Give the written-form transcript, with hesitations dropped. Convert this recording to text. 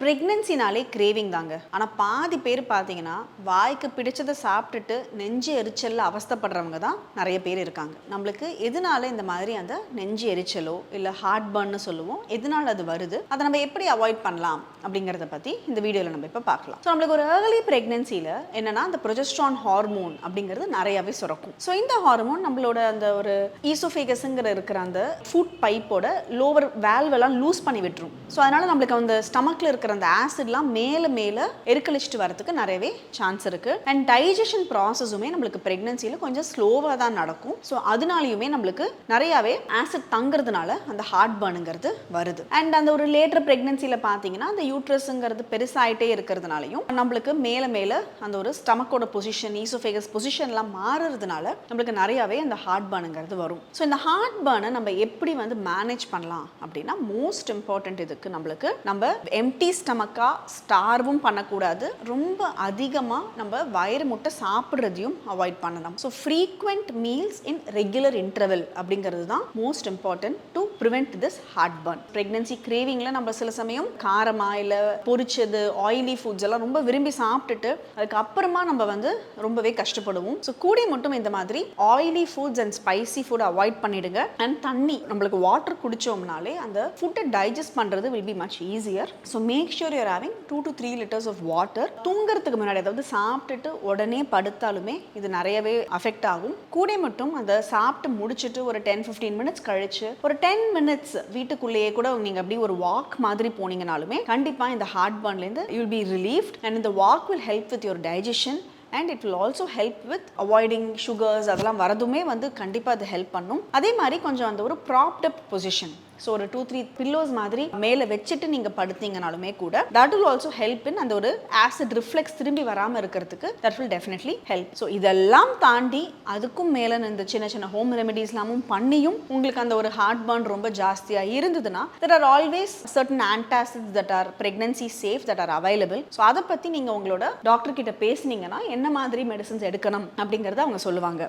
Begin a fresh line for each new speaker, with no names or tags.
ப்ரெக்னென்சினாலே craving தாங்க. ஆனால் பாதி பேர் பார்த்தீங்கன்னா வாய்க்கு பிடிச்சதை சாப்பிட்டுட்டு நெஞ்சு எரிச்சலில் அவஸ்தைப்படுறவங்க தான் நிறைய பேர் இருக்காங்க. நம்மளுக்கு எதனால இந்த மாதிரி அந்த நெஞ்சு எரிச்சலோ இல்லை ஹார்ட் பர்ன்னு சொல்லுவோம், எதனால அது வருது, அதை நம்ம எப்படி அவாய்ட் பண்ணலாம் அப்படிங்கிறத பற்றி இந்த வீடியோவில் நம்ம இப்போ பார்க்கலாம். ஸோ நம்மளுக்கு ஒரு ஏர்லி ப்ரெக்னென்சியில் என்னன்னா அந்த ப்ரொஜெஸ்ட்ரான் ஹார்மோன் அப்படிங்கிறது நிறையாவே சுரக்கும். ஸோ இந்த ஹார்மோன் நம்மளோட அந்த ஒரு ஈசோஃபேகஸ்ங்கிற இருக்கிற அந்த ஃபுட் பைப்போட லோவர் வேல்வெல்லாம் லூஸ் பண்ணி விட்டுரும். ஸோ அதனால் நம்மளுக்கு அந்த ஸ்டமக்கில் இருக்கிற அந்த ஆசிட்லாம் மேலே மேலே எரிக்கழிச்சிட்டு வரதுக்கு நிறையவே சான்ஸ் இருக்குது. அண்ட் டைஜஷன் ப்ராசஸுமே நம்மளுக்கு ப்ரெக்னென்சியில் கொஞ்சம் ஸ்லோவாக தான் நடக்கும். ஸோ அதனாலையுமே நம்மளுக்கு நிறையாவே ஆசிட் தங்குறதுனால அந்த ஹார்ட் பர்னுங்கிறது வருது. அண்ட் அந்த ஒரு லேட்டர் ப்ரெக்னென்சியில் பார்த்தீங்கன்னா அந்த யூட்ரஸுங்கிறது பெருசாயிட்டே இருக்கிறதுனாலையும் நம்மளுக்கு மேலே மேலே அந்த ஒரு ஸ்டமக்கோட பொசிஷன், ஈசோஃபேகஸ் பொசிஷன்லாம் மாறுறதுனால நம்மளுக்கு நிறையாவே அந்த ஹார்ட் பர்னுங்கிறது வரும். ஸோ இந்த ஹார்ட் பர்னை நம்ம எப்படி மேனேஜ் பண்ணலாம் அப்படின்னா, மோஸ்ட் இம்பார்ட்டன்ட் இதுக்கு நம்மளுக்கு நம்ம எம்டி ஸ்டமக்கா ஸ்டார்வும் பண்ணக்கூடாது, ரொம்ப அதிகமாக நம்ம வயிறு முட்டை சாப்பிட்றதையும் அவாய்ட் பண்ணலாம். So frequent meals in regular interval அப்படிங்கிறது தான் most important to prevent this heartburn. Pregnancy கிரேவிங்கில் நம்ம சில சமயம் காரமாக இல்லை பொரிச்சது ஆயிலி ஃபுட்ஸ் எல்லாம் ரொம்ப விரும்பி சாப்பிட்டுட்டு அதுக்கப்புறமா நம்ம ரொம்பவே கஷ்டப்படுவோம். ஸோ கூட மட்டும் இந்த மாதிரி oily foods and spicy food avoid பண்ணிடுங்க. அண்ட் தண்ணி, நம்மளுக்கு வாட்டர் குடிச்சோம்னாலே அந்த ஃபுட்டை டைஜஸ்ட் பண்ணுறது will be much easier. So make sure you're having 2 to 3 liters of water. தூங்குறதுக்கு முன்னாடி, அதாவது சாப்பிட்டுட்டு உடனே படுத்தாலுமே இது நிறையவே அஃபெக்ட் ஆகும். கூட மட்டும் அந்த சாப்பிட்டு முடிச்சுட்டு ஒரு 10-15 minutes கழிச்சு ஒரு 10 minutes வீட்டுக்குள்ளேயே கூட நீங்கள் அப்படி ஒரு வாக் மாதிரி போனீங்கனாலுமே கண்டிப்பாக இந்த ஹார்ட் பர்ன்லேருந்து you will be relieved. And இந்த walk will help with your digestion and it will also help with avoiding sugars. அதெல்லாம் வரதுமே கண்டிப்பாக அது ஹெல்ப் பண்ணும். அதே மாதிரி கொஞ்சம் அந்த ஒரு ப்ராப்ட் அப் பொசிஷன், ஸோ ஒரு 2-3 பில்லோஸ் மாதிரி மேலே வச்சுட்டு நீங்கள் படுத்தீங்கனாலுமே கூட that will also help in அந்த ஒரு ஆசிட் ரிஃப்ளெக்ஸ் திரும்பி வராமல் இருக்கிறதுக்கு that will definitely help. So இதெல்லாம் தாண்டி அதுக்கும் மேலே இந்த சின்ன சின்ன ஹோம் ரெமெடிஸ்லாமும் பண்ணியும் உங்களுக்கு அந்த ஒரு ஹார்ட் பர்ன் ரொம்ப ஜாஸ்தியாக இருந்ததுன்னா there are always certain antacids that are pregnancy safe that are available. So அதை பற்றி நீங்கள் உங்களோட டாக்டர் கிட்ட பேசுனீங்கன்னா என்ன மாதிரி மெடிசன்ஸ் எடுக்கணும் அப்படிங்கிறத அவங்க சொல்லுவாங்க.